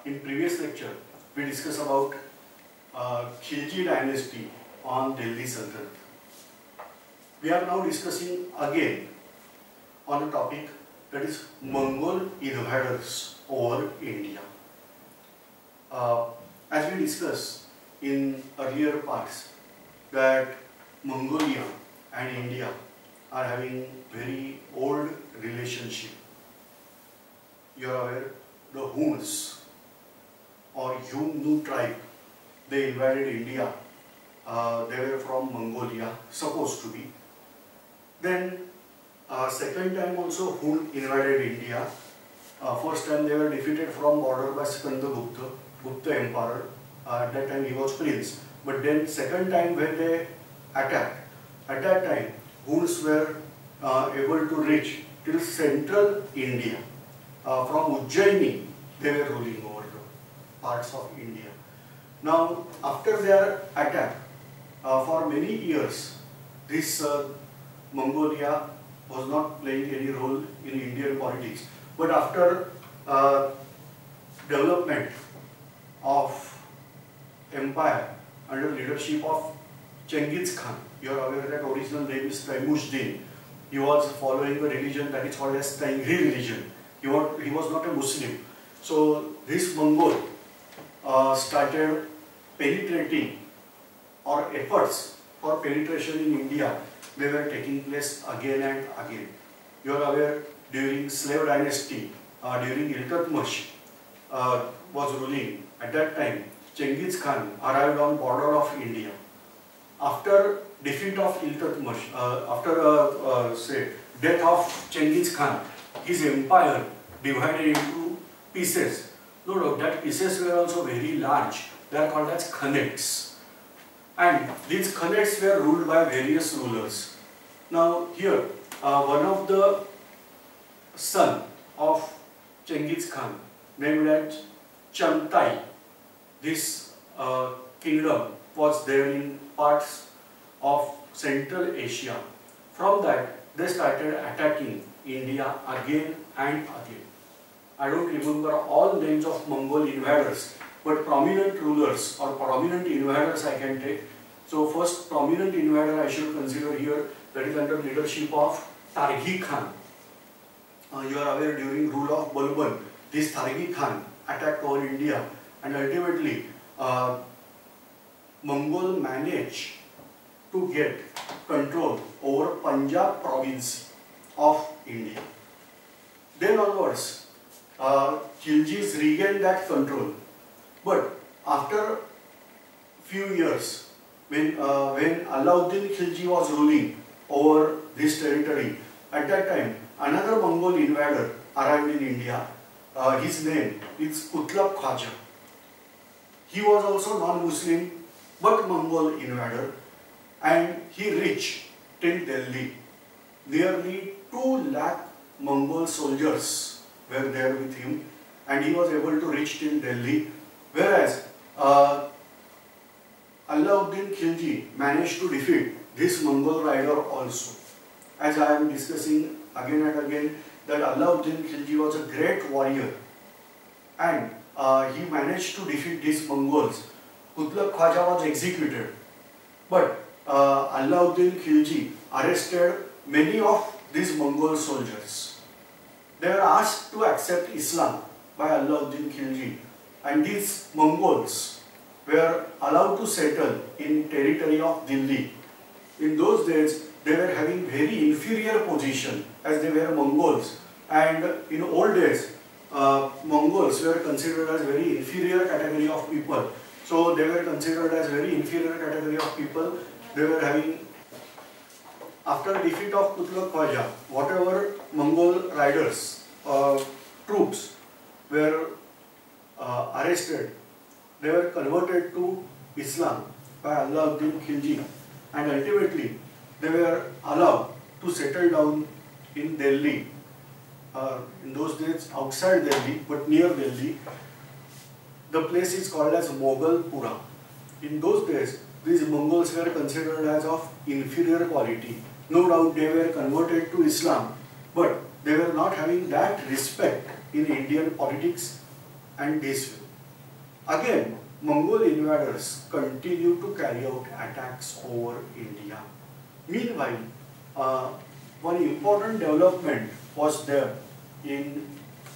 In previous lecture, we discussed about Khilji dynasty on Delhi Sultanate. We are now discussing again on a topic that is Mongol invaders over India. As we discussed in earlier parts, that Mongolia and India are having very old relationship. You are aware, the Huns or Yumnu tribe, they invaded India. They were from Mongolia, supposed to be. Then second time also Hun invaded India. First time they were defeated from border by Skandagupta, Gupta Emperor. At that time he was prince. But then second time when they attacked, at that time Huns were able to reach till central India. From Ujjaini they were ruling over the parts of India. Now after their attack, for many years this Mongolia was not playing any role in Indian politics. But after development of empire under leadership of Genghis Khan, you are aware that original name is Taimujdin. He was following a religion that is called as Tengri religion. He was not a Muslim. So this Mongol started penetrating, or efforts for penetration in India, they were taking place again and again. You are aware, during slave dynasty, during Iltutmish was ruling, at that time Genghis Khan arrived on border of India. After defeat of Iltutmish, after say death of Genghis Khan, his empire divided into pieces. No, that pieces were also very large. They are called as Khanates. And these Khanates were ruled by various rulers. Now here, one of the son of Genghis Khan, named as Chamtai, this kingdom was there in parts of Central Asia. From that, they started attacking India again and again. I don't remember all names of Mongol invaders, but prominent rulers or prominent invaders I can take. So first prominent invader I should consider here, that is under leadership of Targhi Khan. You are aware, during rule of Balban, this Targhi Khan attacked over India, and ultimately Mongol managed to get control over Punjab province of India. Then onwards, Khiljis regained that control. But after few years, when Alauddin Khilji was ruling over this territory, at that time another Mongol invader arrived in India. His name is Kutluk Khwaja. He was also non-Muslim but Mongol invader, and he reached till Delhi. Nearly 2 lakh Mongol soldiers were there with him, and he was able to reach till Delhi. Whereas Alauddin Khilji managed to defeat this Mongol rider also. As I am discussing again and again, that Alauddin Khilji was a great warrior, and he managed to defeat these Mongols. Kutluk Khwaja was executed, but Alauddin Khilji arrested many of these Mongol soldiers. They were asked to accept Islam by Alauddin Khilji, and these Mongols were allowed to settle in territory of Delhi. In those days, they were having very inferior position as they were Mongols, and in old days, Mongols were considered as very inferior category of people. So they were considered as very inferior category of people. They were having, after defeat of Kutluk Khwaja, whatever Mongol riders, troops were arrested, they were converted to Islam by Alauddin Khilji, and ultimately they were allowed to settle down in Delhi. In those days outside Delhi, but near Delhi. The place is called as Moghalpura. In those days, these Mongols were considered as of inferior quality. No doubt they were converted to Islam, but they were not having that respect in Indian politics and this way. Again, Mongol invaders continued to carry out attacks over India. Meanwhile, one important development was there in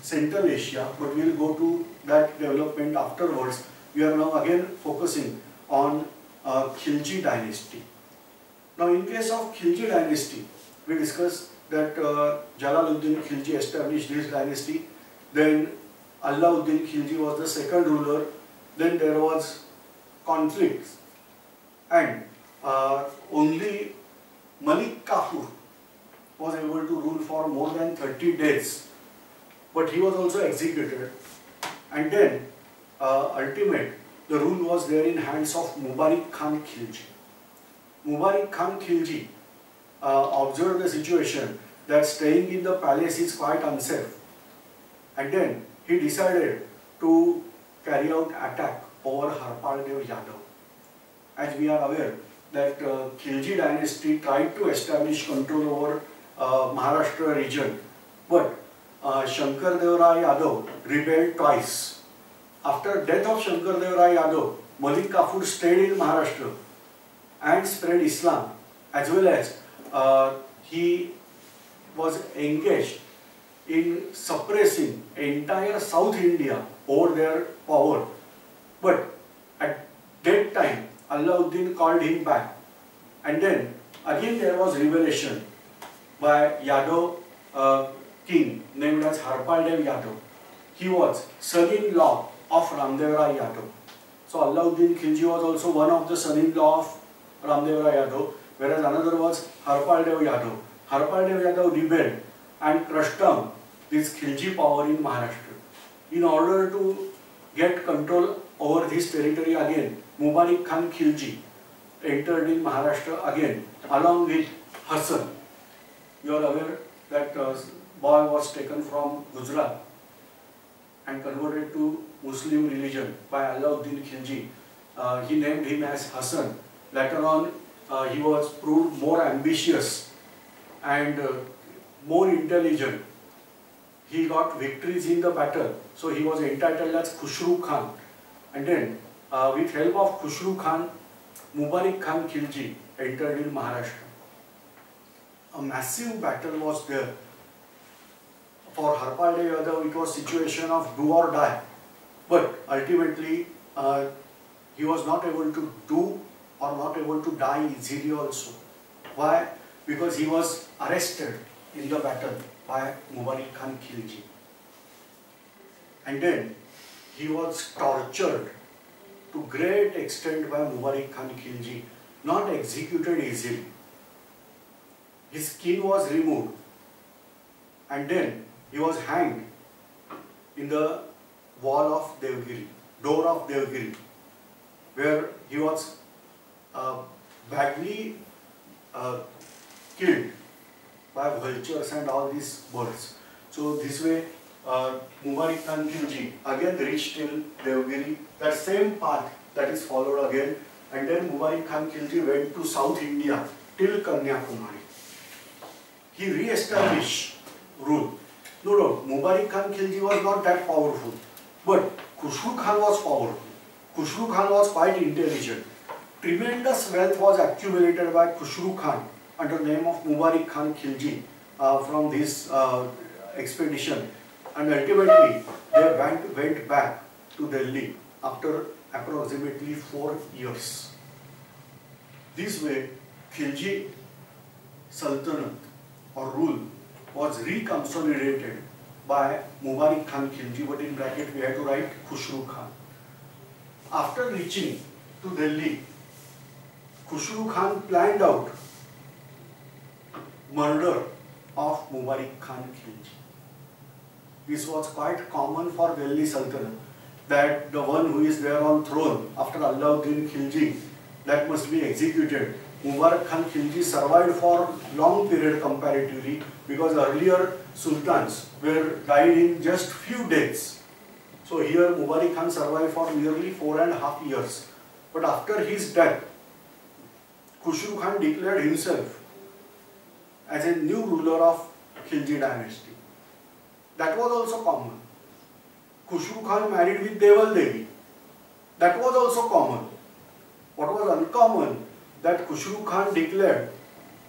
Central Asia, but we will go to that development afterwards. We are now again focusing on Khilji dynasty. Now, in case of Khilji dynasty, we discussed that Jalaluddin Khilji established this dynasty. Then Alauddin Khilji was the second ruler. Then there was conflicts, and only Malik Kafur was able to rule for more than 30 days, but he was also executed. And then ultimate, the rule was there in hands of Mubarak Khan Khilji. Mubarak Khan Khilji observed the situation that staying in the palace is quite unsafe, and then he decided to carry out attack over Harpal Dev Yadav. As we are aware that Khilji dynasty tried to establish control over Maharashtra region, but Shankar Dev Rai Yadav rebelled twice. After death of Shankar Dev Rai Yadav, Malik Kafur stayed in Maharashtra and spread Islam, as well as he was engaged in suppressing entire South India over their power. But at that time, Alauddin called him back, and then again there was revelation by Yadav king named as Harpal Dev Yadav. He was son-in-law of Ramdev Rai Yadav. So Alauddin Khilji was also one of the son-in-law of Ramdev Rai Yadav, whereas another was Harpal Dev Yadav. Harpal Dev Yadav rebelled and crushed down this Khilji power in Maharashtra. In order to get control over this territory again, Mubarak Khan Khilji entered in Maharashtra again along with Hassan. You are aware that boy was taken from Gujarat and converted to Muslim religion by Alauddin Khilji. He named him as Hassan. Later on, he was proved more ambitious and more intelligent. He got victories in the battle, so he was entitled as Khushru Khan. And then, with help of Khushru Khan, Mubarak Khan Khilji entered in Maharashtra. A massive battle was there. For Harpal Dev Yadav, it was a situation of do or die. But ultimately, he was not able to do or not able to die easily also. Why? Because he was arrested in the battle by Mubarak Khan Khilji. And then he was tortured to great extent by Mubarak Khan Khilji, not executed easily. His skin was removed, and then he was hanged in the wall of Devgiri, door of Devgiri, where he was badly killed by vultures and all these birds. So this way, Mubarak Khan Khilji again reached till Devgiri, that same path that is followed again, and then Mubarak Khan Khilji went to South India till Kanyakumari. He re-established rule. No, Mubarak Khan Khilji was not that powerful, but Khushru Khan was powerful. Khushru Khan was quite intelligent. Tremendous wealth was accumulated by Khushru Khan under the name of Mubarak Khan Khilji from this expedition, and ultimately they went back to Delhi after approximately 4 years. This way, Khilji Sultanate or rule was reconsolidated by Mubarak Khan Khilji, but in bracket we have to write Khushru Khan. After reaching to Delhi, Khushru Khan planned out murder of Mubarak Khan Khilji. This was quite common for Delhi Sultanate, that the one who is there on throne after Alauddin Khilji, that must be executed. Mubarak Khan Khilji survived for long period comparatively, because earlier sultans were died in just few days. So here Mubarak Khan survived for nearly 4.5 years. But after his death, Khushru Khan declared himself as a new ruler of Khilji dynasty. That was also common. Khushru Khan married with Deval Devi, That was also common. What was uncommon, that Khusru Khan declared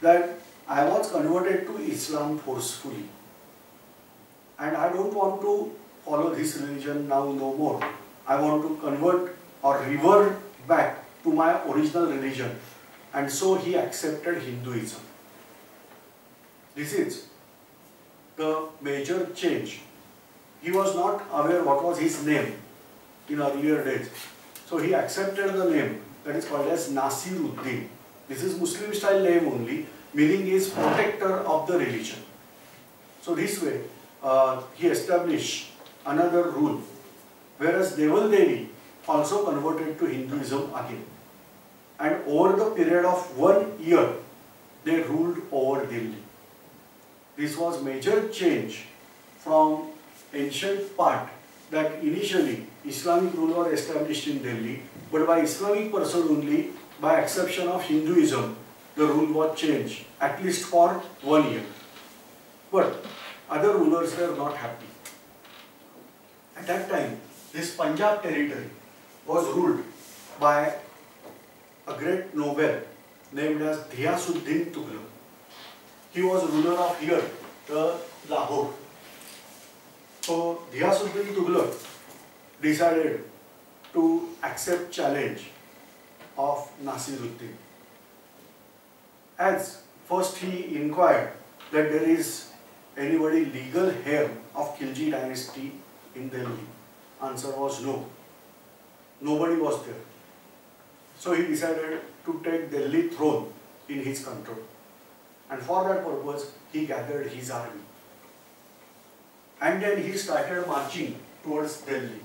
that I was converted to Islam forcefully and I don't want to follow this religion now no more. I want to convert or revert back to my original religion, and so he accepted Hinduism. This is the major change. He was not aware what was his name in earlier days. So he accepted the name that is called as Nasiruddin. This is Muslim style name only, meaning he is protector of the religion. So this way he established another rule, whereas Deval Devi also converted to Hinduism again. And over the period of 1 year, they ruled over Delhi. This was major change from ancient part that initially Islamic rule was established in Delhi, but by Islamic person only, by exception of Hinduism, the rule was changed, at least for 1 year. But other rulers were not happy. At that time, this Punjab territory was ruled by a great noble named as Ghiyasuddin Tughlaq. He was ruler of here, the Lahore. So Ghiyasuddin Tughlaq decided to accept challenge of Nasiruddin. As first he inquired that there is anybody legal heir of Khilji dynasty in Delhi. Answer was no. Nobody was there. So he decided to take Delhi throne in his control. And for that purpose, he gathered his army. And then he started marching towards Delhi.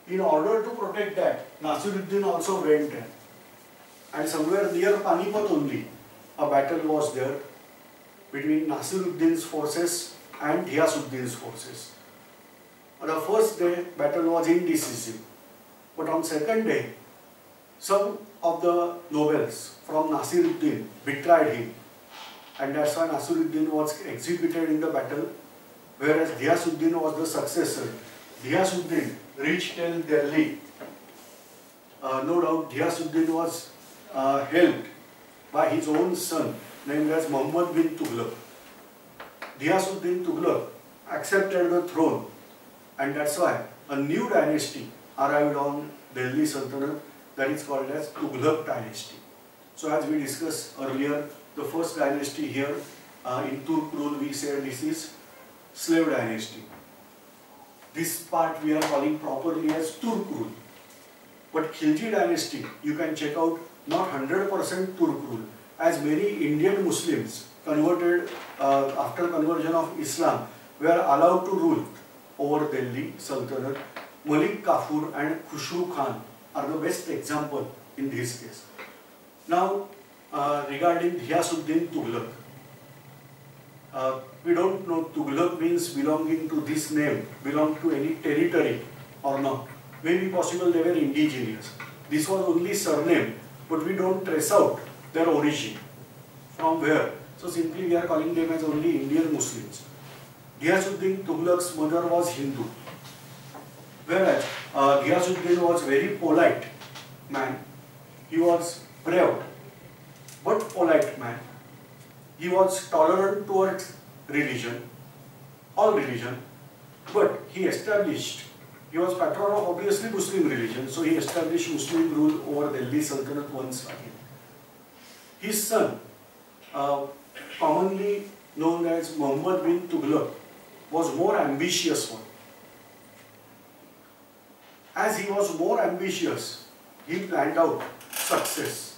In order to protect that, Nasiruddin also went there. And somewhere near Panipat only, a battle was there between Nasiruddin's forces and Ghiyasuddin's forces. On the first day, battle was indecisive. But on second day, some of the nobles from Nasiruddin betrayed him. And that's why Nasiruddin was executed in the battle, whereas Ghiyasuddin was the successor. Ghiyasuddin reached till Delhi. No doubt Ghiyasuddin was helped by his own son named as Muhammad bin Tughlaq. Ghiyasuddin Tughlaq accepted the throne, and that's why a new dynasty arrived on Delhi Sultanate, that is called as Tughlaq dynasty. So as we discussed earlier, the first dynasty here in Turk rule, we say this is slave dynasty. This part we are calling properly as Turk rule. But Khilji dynasty, you can check out, not 100% Turk rule, as many Indian Muslims converted after conversion of Islam were allowed to rule over Delhi Sultanate. Malik Kafur and Khusru Khan are the best example in this case. Now regarding Ghiyasuddin Tughlaq, we don't know Tughlaq means belonging to this name, belong to any territory or not. Maybe possible they were indigenous. This was only surname, but we don't trace out their origin. From where? So simply we are calling them as only Indian Muslims. Ghiyasuddin Tughlaq's mother was Hindu, whereas Ghiyasuddin was very polite man. He was brave, but polite man. He was tolerant towards religion, all religion, but he was patron of obviously Muslim religion, so he established Muslim rule over Delhi Sultanate once again. His son, commonly known as Muhammad bin Tughlaq, was more ambitious one. As he was more ambitious, he planned out success,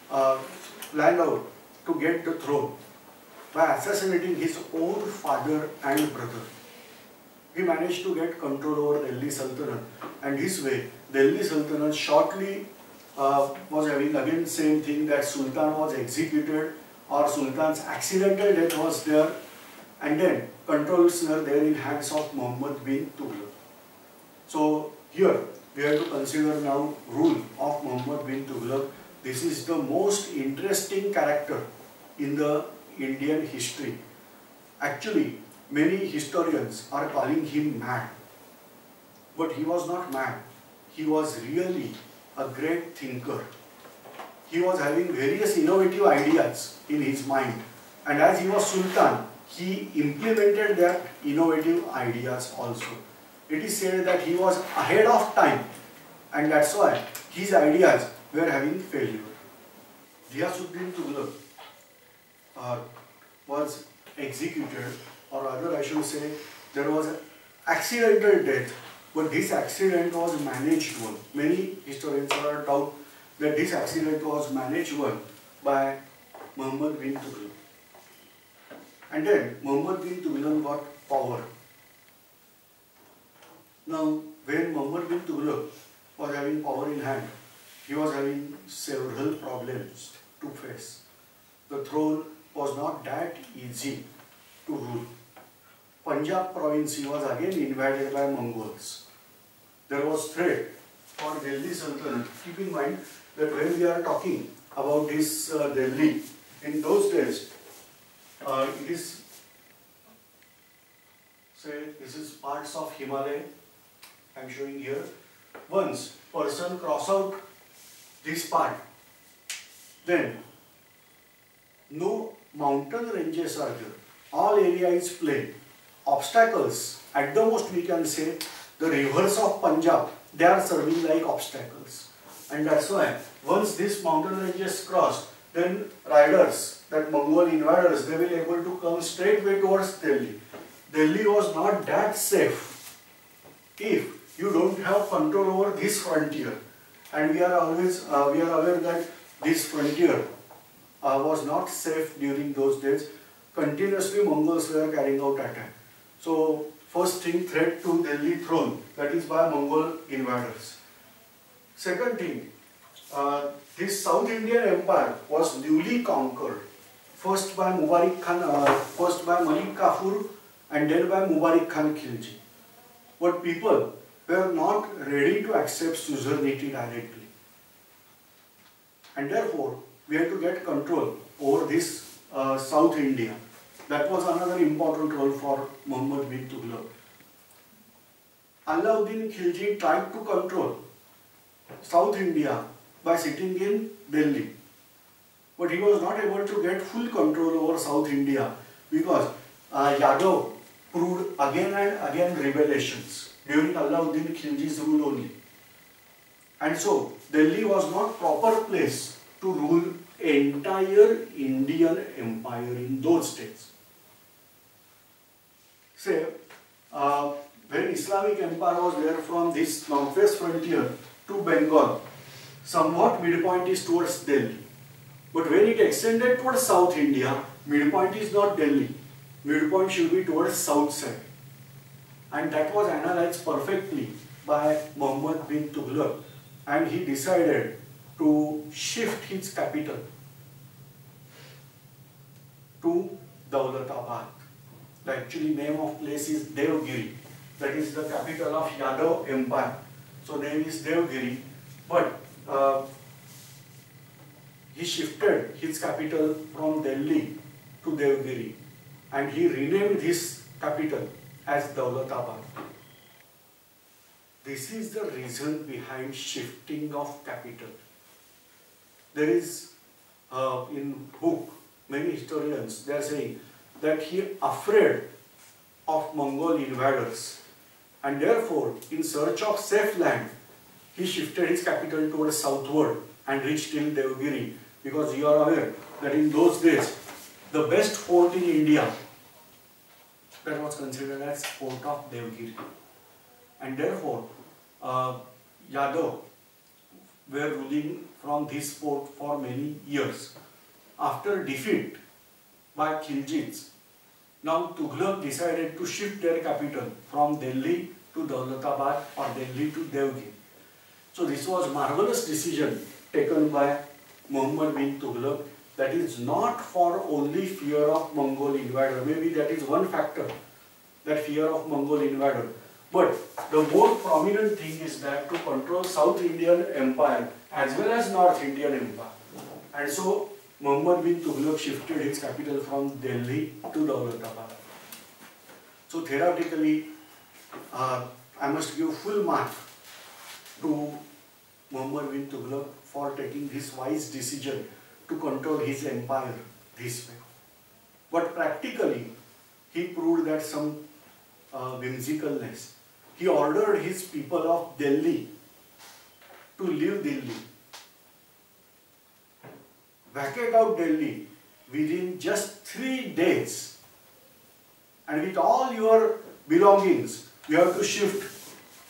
planned out to get the throne by assassinating his own father and brother. He managed to get control over Delhi Sultanate, and this way Delhi Sultanate shortly was having again same thing, that Sultan was executed or Sultan's accidental death was there, and then controls were there in hands of Muhammad bin Tughlaq. So here we have to consider now rule of Muhammad bin Tughlaq. This is the most interesting character in the Indian history. Actually, many historians are calling him mad, but he was not mad. he was really a great thinker. He was having various innovative ideas in his mind, and as he was Sultan, he implemented that innovative ideas also. It is said that he was ahead of time, and that's why his ideas were having failure. Ghiyasuddin Tughlaq was executed, or rather I should say there was an accidental death, but this accident was managed one. Many historians are doubt that this accident was managed one by Muhammad bin Tughlaq. And then Muhammad bin Tughlaq got power. Now, when Muhammad bin Tughlaq was having power in hand, he was having several problems to face. The throne was not that easy to rule. Punjab province was again invaded by Mongols. There was threat for Delhi Sultanate. Keep in mind that when we are talking about this Delhi, in those days, it is, say, this is parts of Himalaya I am showing here. Once person cross out this part, then no mountain ranges are there. All area is plain. Obstacles, at the most we can say, the rivers of Punjab, they are serving like obstacles. And that's why once this mountain ranges crossed, then riders, that Mongol invaders, they will able to come straight way towards Delhi. Delhi was not that safe if you don't have control over this frontier. And we are always we are aware that this frontier was not safe during those days. Continuously Mongols were carrying out attack. So first thing, threat to Delhi throne, that is by Mongol invaders. Second thing, this South Indian Empire was newly conquered, first by Mubarak Khan, first by Malik Kafur, and then by Mubarak Khan Khilji. But people were not ready to accept suzerainty directly, and therefore we had to get control over this South India. That was another important role for Muhammad bin Tughlaq. Alauddin Khilji tried to control South India by sitting in Delhi, but he was not able to get full control over South India because Yadav proved again and again rebellions during Alauddin Khilji's rule only. And so Delhi was not proper place to rule entire Indian empire in those days. Say, when Islamic empire was there from this northwest frontier to Bengal, somewhat midpoint is towards Delhi. But when it extended towards South India, midpoint is not Delhi. Midpoint should be towards south side. And that was analyzed perfectly by Muhammad bin Tughlaq, and he decided to shift his capital to Daulatabad. The actually name of place is Devgiri. That is the capital of Yadav Empire. So name is Devgiri. But he shifted his capital from Delhi to Devgiri, and he renamed his capital as Daulatabad. This is the reason behind shifting of capital. There is in book, many historians, they are saying that he afraid of Mongol invaders, and therefore in search of safe land, he shifted his capital towards southward and reached till Devgiri, because you are aware that in those days the best fort in India, that was considered as fort of Devgiri, and therefore Yadav were ruling from this fort for many years. After defeat by Khiljids, now Tughlaq decided to shift their capital from Delhi to Daulatabad or Delhi to Devgiri. So this was marvelous decision taken by Muhammad bin Tughlaq. That is not for only fear of Mongol invader. Maybe that is one factor, that fear of Mongol invader. But the more prominent thing is that to control South Indian Empire as well as North Indian Empire. And so Muhammad bin Tughlaq shifted his capital from Delhi to Daulatabad. So theoretically, I must give full mark to Muhammad bin Tughlaq for taking this wise decision to control his empire this way. But practically, he proved that some whimsicalness. He ordered his people of Delhi to leave Delhi, vacate out Delhi within just 3 days, and with all your belongings, you have to shift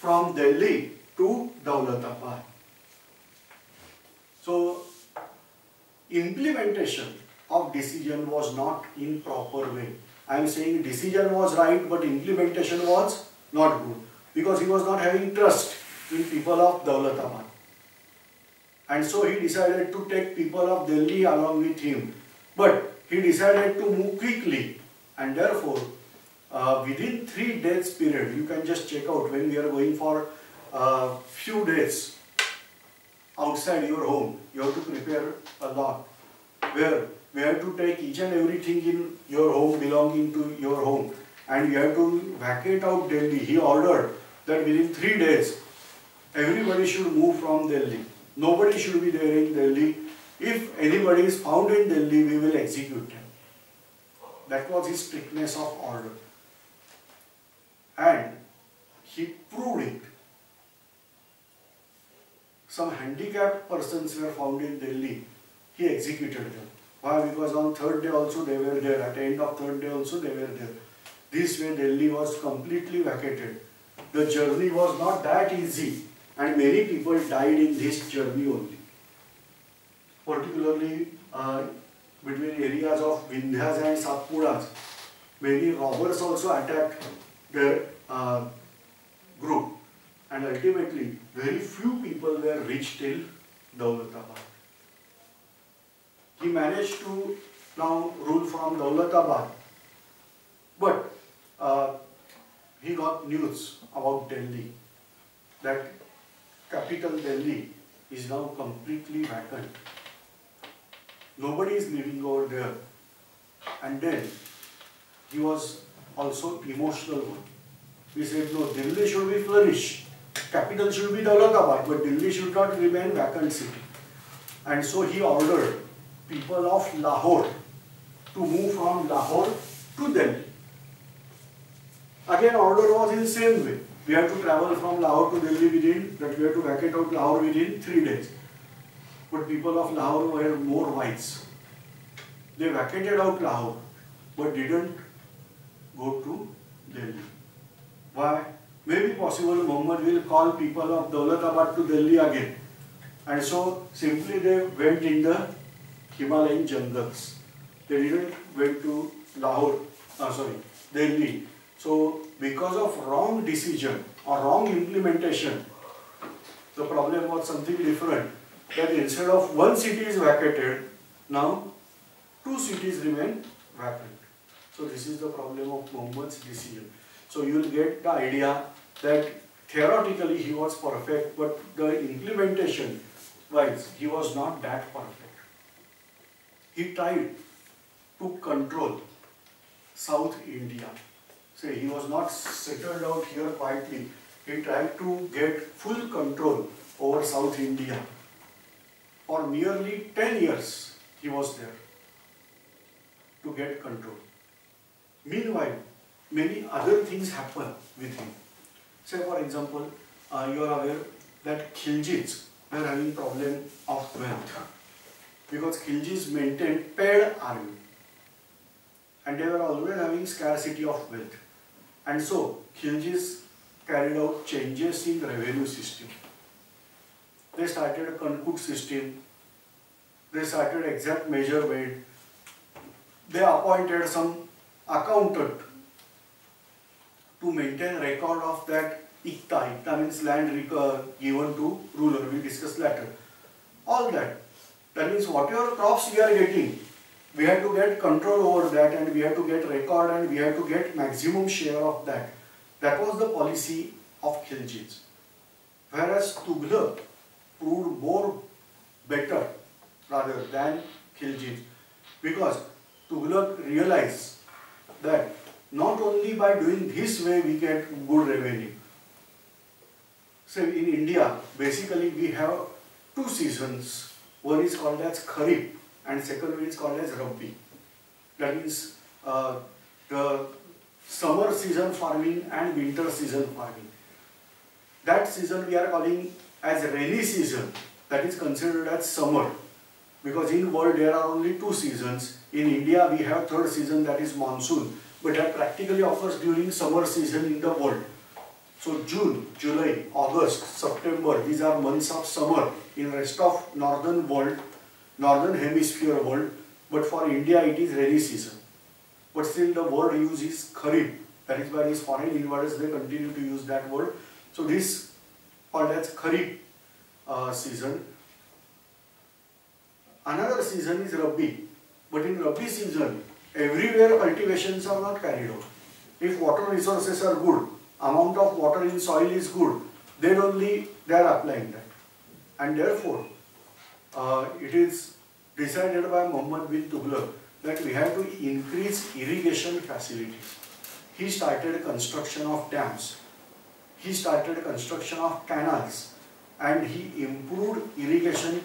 from Delhi to Daulatabad. So, implementation of decision was not in proper way. I am saying decision was right, but implementation was not good, because he was not having trust in people of Daulatabad. And so he decided to take people of Delhi along with him. But he decided to move quickly, and therefore within 3 days period, you can just check out when we are going for few days outside your home, you have to prepare a lot, where we have to take each and everything in your home belonging to your home, and you have to vacate out Delhi. He ordered that within 3 days everybody should move from Delhi. Nobody should be there in Delhi. If anybody is found in Delhi, we will execute him. That was his strictness of order. And he proved it. Some handicapped persons were found in Delhi. He executed them. Why? Because on 3rd day also they were there. At the end of 3rd day also they were there. This way Delhi was completely vacated. The journey was not that easy, and many people died in this journey only. Particularly between areas of Vindhyas and Satpuras, many robbers also attacked their group, and ultimately very few people were reached till Daulatabad. He managed to now rule from Daulatabad, but he got news about Delhi, that capital Delhi is now completely vacant. Nobody is living over there. And then he was also emotional one. He said, no, Delhi should be flourished. Capital should be Daulatabad, but Delhi should not remain vacant city. And so he ordered people of Lahore to move from Lahore to Delhi. Again, order was in the same way. We have to travel from Lahore to Delhi within, that we have to vacate out Lahore within 3 days. But people of Lahore were more wise. They vacated out Lahore, but didn't go to Delhi. Why? Maybe possible Muhammad will call people of Daulatabad to Delhi again. And so simply they went in the Himalayan jungles. They didn't went to Delhi. So because of wrong decision or wrong implementation, the problem was something different. That instead of 1 city is vacated, now 2 cities remain vacant. So this is the problem of Muhammad's decision. So you will get the idea that theoretically he was perfect, but the implementation wise he was not that perfect. He tried to control South India. Say he was not settled out here quietly. He tried to get full control over South India. For nearly 10 years he was there to get control. Meanwhile, many other things happen with him. Say for example, you are aware that Khiljids were having problem of wealth, because Khiljids maintained paid army and they were always having scarcity of wealth. And so Khiljids carried out changes in the revenue system. They started a Kankut system. They started exact measurement. They appointed some accountant to maintain record of that Ikta. Ikta means land given to ruler. We discussed later. All that. That means whatever crops we are getting, we have to get control over that, and we have to get record, and we have to get maximum share of that. That was the policy of Khiljids. Whereas Tughlaq proved more better rather than Khiljids, because Tughlaq realized that not only by doing this way we get good revenue. So in India, basically we have two seasons. One is called as Kharif and second one is called as Rabi. That means the summer season farming and winter season farming. That season we are calling as rainy season, that is considered as summer. Because in world there are only two seasons. In India we have third season, that is monsoon, but that practically occurs during summer season in the world. So June, July, August, September, these are months of summer in rest of northern world, northern hemisphere world, but for India it is rainy season. But still the word used is Kharif. That is why these foreign invaders, they continue to use that word. So this called as Kharif season. Another season is Rabi. But in Rabi season, everywhere cultivations are not carried out. If water resources are good, amount of water in soil is good, then only they are applying that. And therefore, it is decided by Muhammad bin Tughlaq that we have to increase irrigation facilities. He started construction of dams. He started construction of canals, and he improved irrigation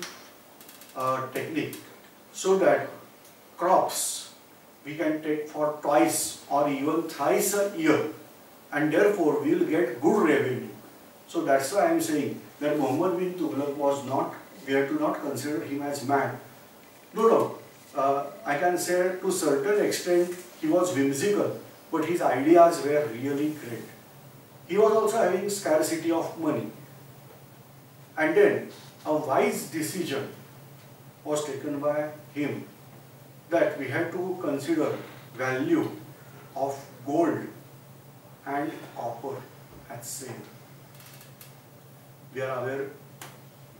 technique so that crops we can take for twice or even thrice a year, and therefore we will get good revenue. So that's why I am saying that Muhammad bin Tughlaq was not, we have to not consider him as mad. No doubt, I can say to a certain extent he was whimsical, but his ideas were really great. He was also having scarcity of money. And then a wise decision was taken by him that we had to consider value of gold and copper as same. We are aware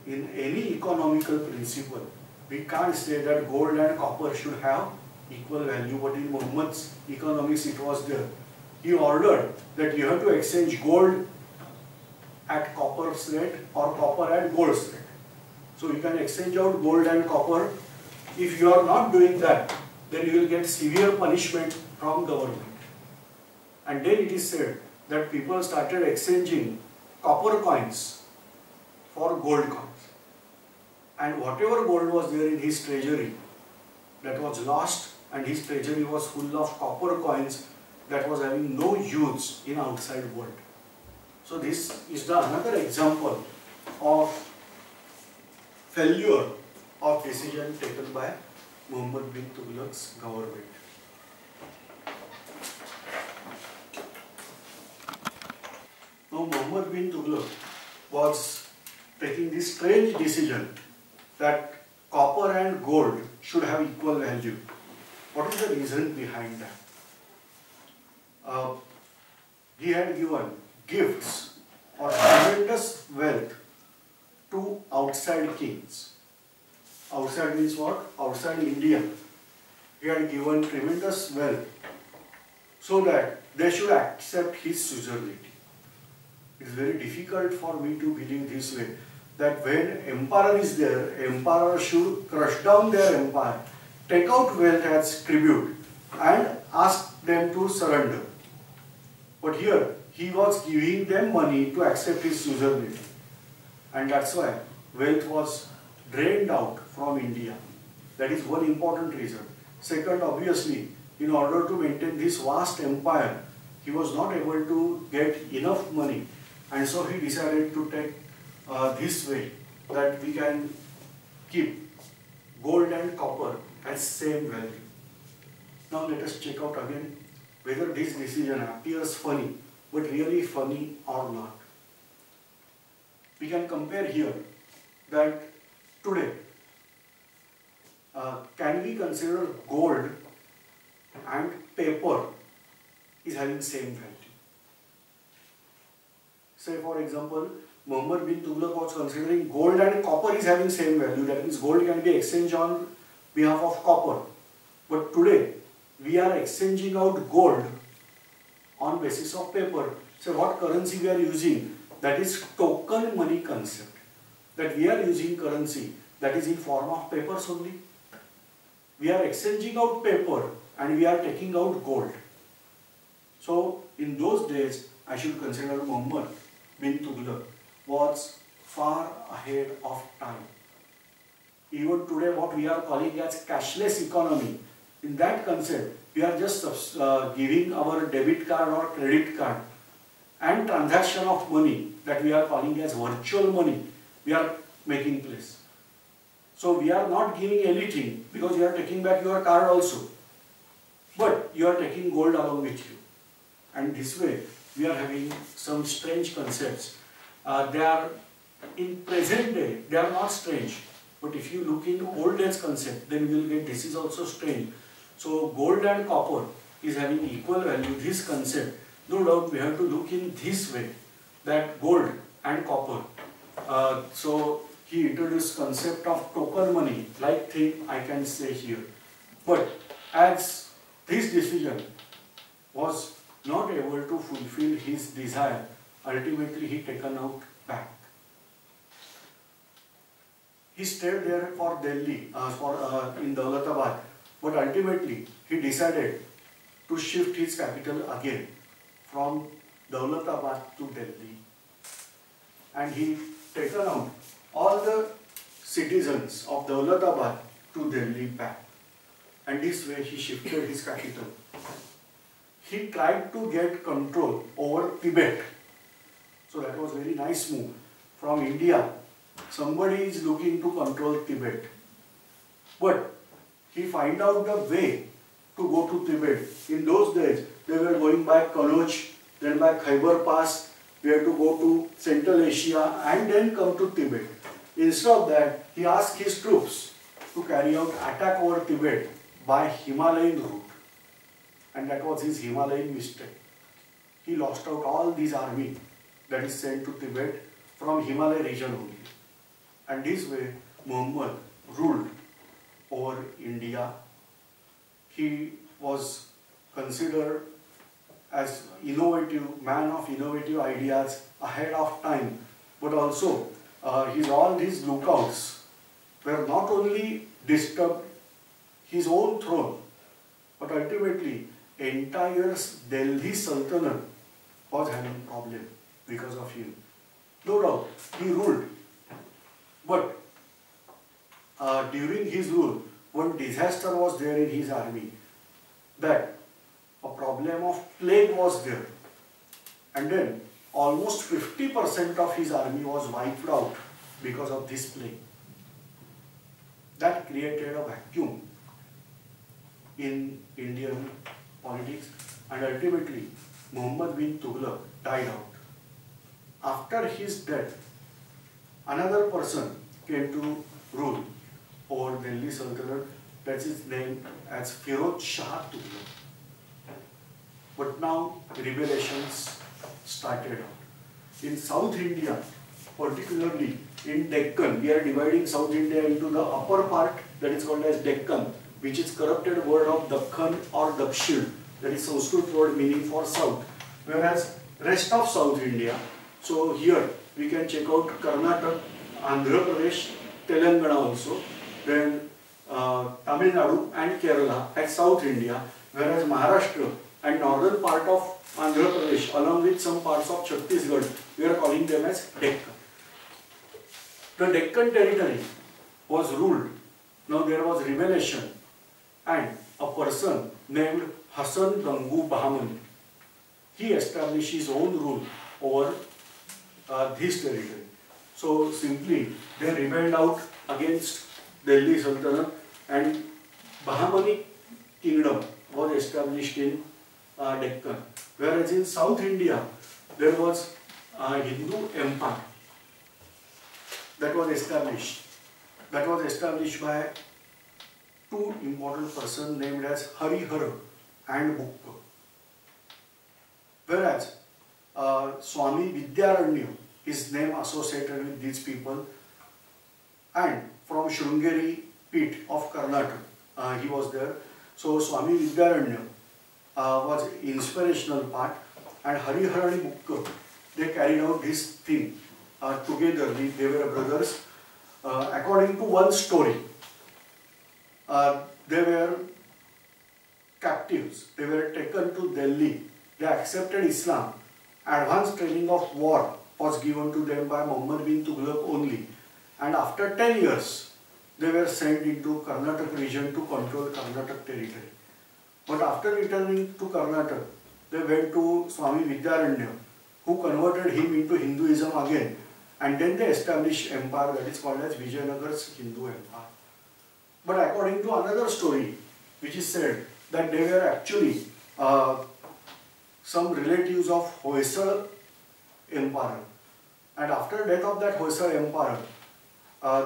in any economical principle, we can't say that gold and copper should have equal value, but in Muhammad's economics it was there. He ordered that you have to exchange gold at copper's rate or copper at gold's rate. So you can exchange out gold and copper. If you are not doing that, then you will get severe punishment from government. And then it is said that people started exchanging copper coins for gold coins. And whatever gold was there in his treasury, that was lost, and his treasury was full of copper coins that was having no use in outside world. So this is the another example of failure of decision taken by Muhammad bin Tughlaq's government. Now Muhammad bin Tughlaq was taking this strange decision that copper and gold should have equal value. What is the reason behind that? He had given gifts or tremendous wealth to outside kings. Outside means what? Outside India. He had given tremendous wealth so that they should accept his suzerainty. It is very difficult for me to believe this way, that when emperor is there, emperor should crush down their empire, take out wealth as tribute and ask them to surrender. But here, he was giving them money to accept his suzerainty. And that's why wealth was drained out from India. That is one important reason. Second, obviously, in order to maintain this vast empire, he was not able to get enough money. And so he decided to take this way, that we can keep gold and copper as same value. Now let us check out again whether this decision appears funny, but really funny or not. We can compare here that today, can we consider gold and paper is having same value? Say for example, Muhammad bin Tughlaq was considering gold and copper is having same value. That means gold can be exchanged on behalf of copper. But today, we are exchanging out gold on basis of paper. So what currency we are using? That is token money concept. That we are using currency that is in form of papers only. We are exchanging out paper and we are taking out gold. So in those days, I should consider Muhammad bin Tughlaq was far ahead of time. Even today, what we are calling as cashless economy, in that concept, we are just giving our debit card or credit card and transaction of money that we are calling as virtual money, we are making place. So we are not giving anything because you are taking back your card also, but you are taking gold along with you. And this way, we are having some strange concepts. They are in present day, they are not strange. But if you look in old days concept, then you will get this is also strange. So gold and copper is having equal value. This concept, no doubt we have to look in this way, that gold and copper. So he introduced concept of token money, like thing I can say here. But as this decision was not able to fulfill his desire, ultimately he taken out back. He stayed there for Delhi, in Daulatabad, but ultimately he decided to shift his capital again from Daulatabad to Delhi. And he taken out all the citizens of Daulatabad to Delhi back. And this way he shifted his capital. He tried to get control over Tibet. So that was a very nice move. From India, somebody is looking to control Tibet. But he find out the way to go to Tibet. In those days, they were going by Kanauj, then by Khyber Pass. We had to go to Central Asia and then come to Tibet. Instead of that, he asked his troops to carry out attack over Tibet by Himalayan route. And that was his Himalayan mistake. He lost out all these army that is sent to Tibet from Himalaya region only. And this way, Muhammad ruled over India. He was considered as innovative, man of innovative ideas, ahead of time. But also, all these lookouts were not only disturbed his own throne, but ultimately entire Delhi Sultanate was having a problem because of him. No doubt, he ruled. But during his rule, one disaster was there in his army, that a problem of plague was there. And then almost 50% of his army was wiped out because of this plague. That created a vacuum in Indian politics, and ultimately Muhammad bin Tughlaq died out. After his death, another person came to rule over Delhi Sultanate, that is named as Firoz Shah Tughlaq. But now revelations started out. In South India, particularly in Deccan, we are dividing South India into the upper part, that is called as Deccan, which is corrupted word of Dakhan or Dakshin, that is Sanskrit word meaning for south. Whereas rest of South India, so here we can check out Karnataka, Andhra Pradesh, Telangana also, then Tamil Nadu and Kerala as South India, whereas Maharashtra and northern part of Andhra Pradesh along with some parts of Chhattisgarh, we are calling them as Deccan. The Deccan territory was ruled. Now there was revelation, and a person named Hasan Gangu Bahmani, he established his own rule over this territory. So simply they rebelled out against Delhi Sultanate, and Bahmani kingdom was established in Deccan. Whereas in South India there was a Hindu empire that was established. That was established by two important persons named as Harihara and Bukka. Whereas Swami Vidyaranya, his name associated with these people, and from Shrungeri Pit of Karnataka, he was there. So Swami Vidyaranya was inspirational part, and Harihara and Bukka, they carried out this thing together. They were brothers. According to one story, they were captives. They were taken to Delhi. They accepted Islam. Advanced training of war was given to them by Muhammad bin Tughlaq only, and after 10 years they were sent into Karnataka region to control Karnataka territory. But after returning to Karnataka, they went to Swami Vidyaranya, who converted him into Hinduism again, and then they established empire that is called as Vijayanagar's Hindu Empire. But according to another story, which is said that they were actually some relatives of Hoysala Emperor, and after death of that Hoysala Emperor,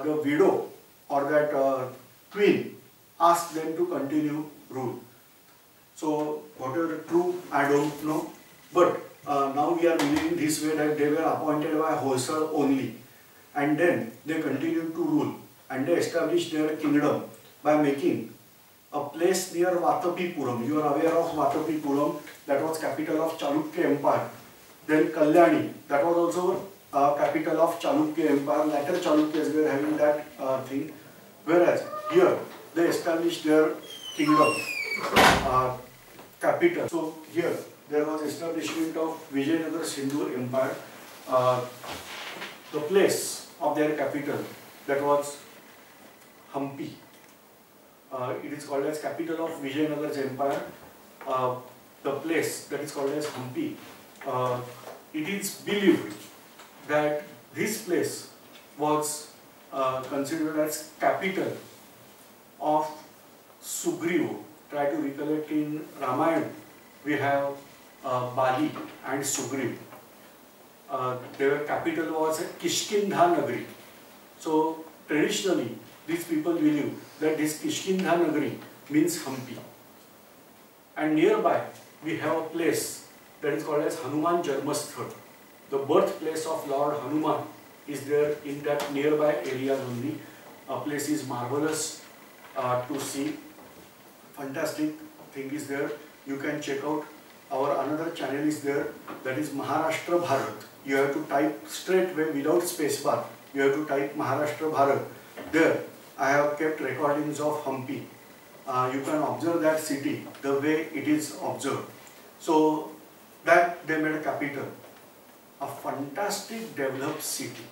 the widow or that queen asked them to continue rule. So whatever true, I don't know, but now we are believing this way that they were appointed by Hoysala only, and then they continued to rule, and they established their kingdom by making a place near Vatapipuram. You are aware of Vatapipuram, that was capital of Chalukya Empire. Then Kalyani, that was also capital of Chalukya Empire. Later Chalukyas were having that thing. Whereas here they established their kingdom capital. So here there was establishment of Vijayanagar's Hindu Empire. The place of their capital, that was Hampi. It is called as capital of Vijayanagar's empire. The place that is called as Hampi. It is believed that this place was considered as capital of Sugriva. Try to recollect, in Ramayana we have Bali and Sugriva. Their capital was Kishkindha Nagari. So traditionally these people believe that this Kishkindha Nagari means Hampi. And nearby we have a place that is called as Hanuman Jarmasthal. The birthplace of Lord Hanuman is there in that nearby area only. A place is marvelous to see. Fantastic thing is there. You can check out our another channel is there, that is Maharashtra Bharat. You have to type straightway without space bar. You have to type Maharashtra Bharat. There I have kept recordings of Hampi. You can observe that city the way it is observed. So that they made a capital, a fantastic developed city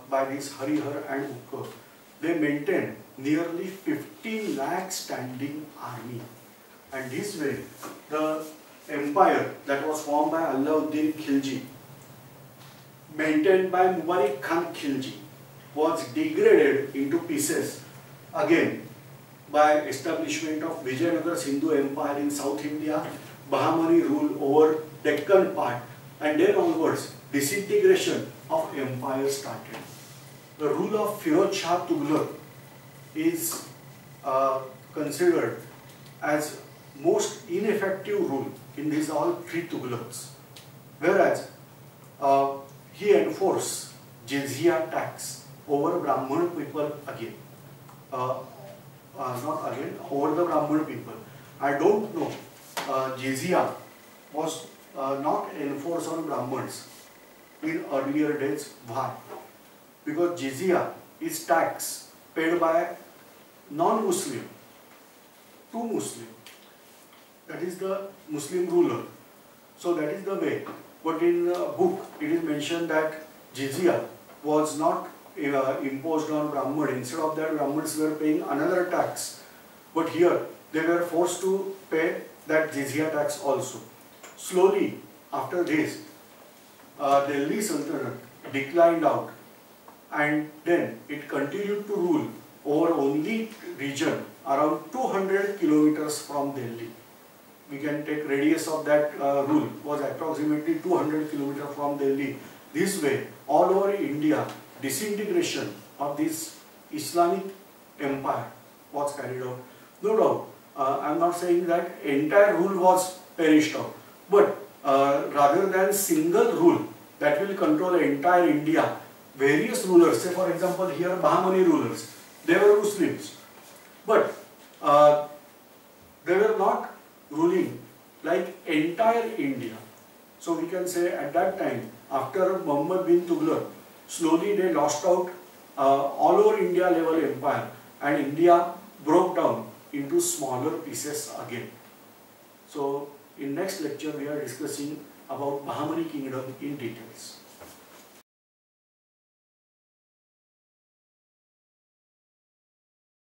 by this Harihar and Ukkur. They maintained nearly 15 lakh standing army, and this way the empire that was formed by Alauddin Khilji, maintained by Mubarak Khan Khilji, was degraded into pieces again by establishment of Vijayanagar's Hindu Empire in South India, Bahmani rule over Deccan part, and then onwards disintegration of empire started. The rule of Firoz Shah Tughlaq is considered as most ineffective rule in these all three Tughlaqs, whereas he enforced jizya tax over Brahman people again. Not again, over the Brahman people. I don't know, jizya was not enforced on Brahmins in earlier days. Why? Because jizya is tax paid by non-Muslim to Muslim. That is the Muslim ruler. So that is the way. But in the book it is mentioned that jizya was not imposed on Brahman. Instead of that, Brahmins were paying another tax. But here they were forced to pay that jizya tax also. Slowly after this, Delhi Sultanate declined out, and then it continued to rule over only region around 200 kilometers from Delhi. We can take radius of that rule was approximately 200 kilometers from Delhi. This way, all over India, disintegration of this Islamic empire was carried out. No doubt, I am not saying that entire rule was perished out, but rather than single rule that will control entire India, various rulers, say for example here Bahmani rulers, they were Muslims, but they were not ruling like entire India. So we can say at that time, after Muhammad bin Tughlaq, slowly they lost out all over India level empire, and India broke down into smaller pieces again. So in next lecture we are discussing about Mahamani kingdom in details.